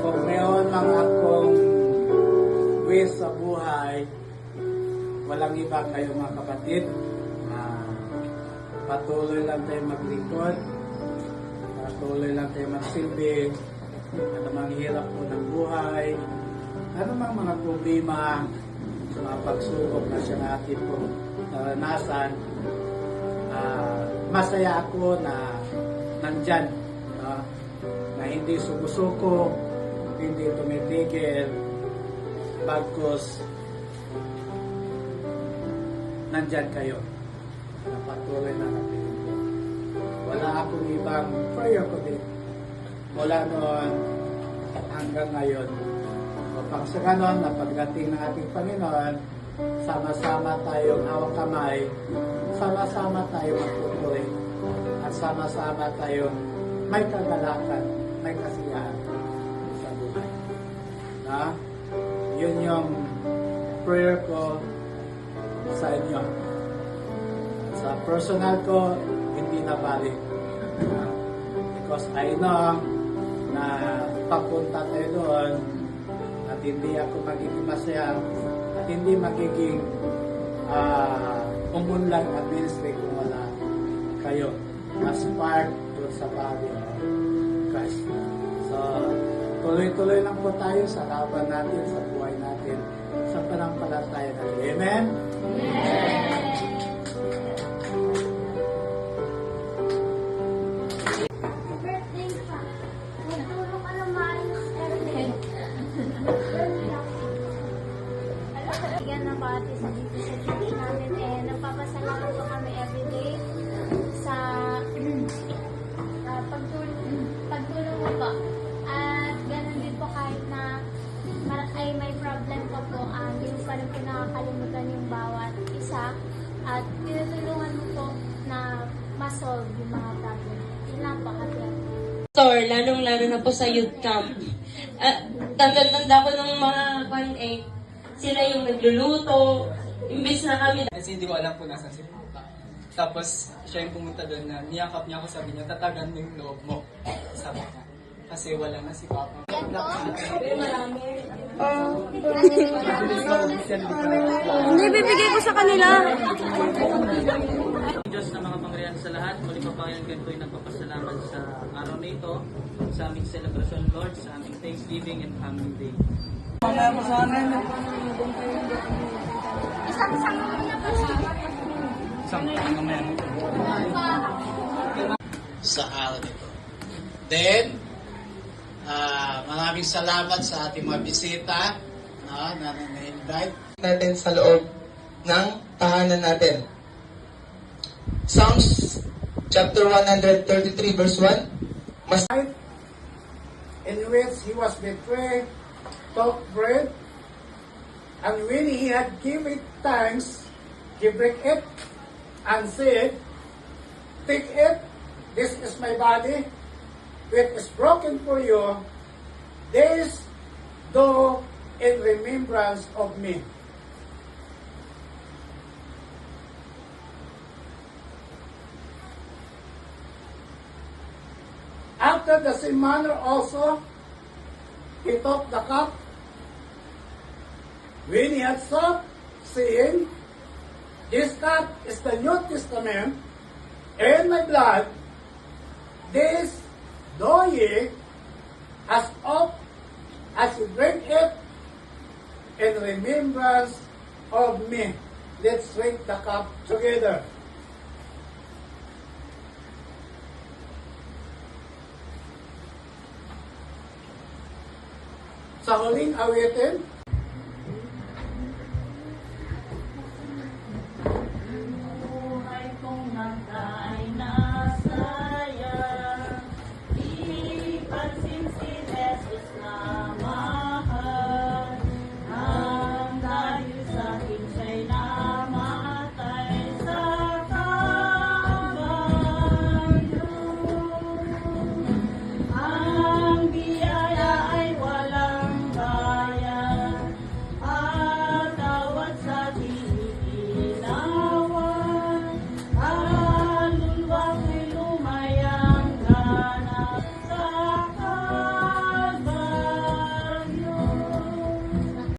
Kung mayroon lang akong wish sa buhay, walang iba kayo mga kapatid. Patuloy lang tayo maglingkod, patuloy lang tayo magsilbi, ano mang hirap po ng buhay, ano mang mga problema, sa mga pagsubok na siya natin po naranasan. Masaya ako na nandyan, na hindi sumusuko, hindi tumitigil, bagkus nandyan kayo. Patuloy na natin. Wala akong ibang prayer ko din. Mula noon hanggang ngayon. Upang sa ganon, na pagdating ng ating Panginoon, sama-sama tayong hawak kamay, sama-sama tayong magtutuloy, at sama-sama tayong may kagalakan, may kasiyahan sa buhay. Yun yung prayer ko sa inyo. Sa personal ko, hindi na balik. Because I know na papunta tayo doon at hindi ako magiging masaya at hindi magiging umunlad at ministry kung wala kayo as part doon sa body of Christ. So, tuloy-tuloy lang po tayo sa laban natin, sa buhay natin, sa panampalataya natin. Amen? Amen! Bigyan ng pati sa dito sa church namin nagpapasalamat po kami everyday sa pagtulong mo po. At ganun din po kahit na may problem pa po, hindi mo pa rin po nakakalimutan yung bawat isa at tinutulungan mo po na ma-solve yung mga problem. Yun lang po, happy. Lalong-lalo na po sa youth camp. Tanda-tanda ko ng mga sila yung nagluluto, imbes na kami. Kasi hindi ko alam kung nasan si Papa. Tapos, siya yung pumunta doon na niyakap niya ako, sabi niya, tatagan mo yung loob mo. Sabi niya. Kasi wala na si Papa. Hindi, bibigay ko sa kanila. Diyos na mga pangyarihan sa lahat, muli pa Panginoon ganito ay nagpapasalamat sa araw na ito, sa aming celebration, Lord, sa aming Thanksgiving and Family Day. Sa araw nito. Then, maraming salamat sa ating mga bisita na na-invite natin sa loob ng tahanan natin. Psalms chapter 133 verse 1. in which he was betrayed, took bread, and when he had given thanks, he broke it and said, "Take it, this is my body, which is broken for you. This do in remembrance of me." After the same manner also, he took the cup when he had supped, saying, "This cup is the New Testament in my blood. This do ye as oft as you drink it in remembrance of me." Let's drink the cup together. Sa huling awitin,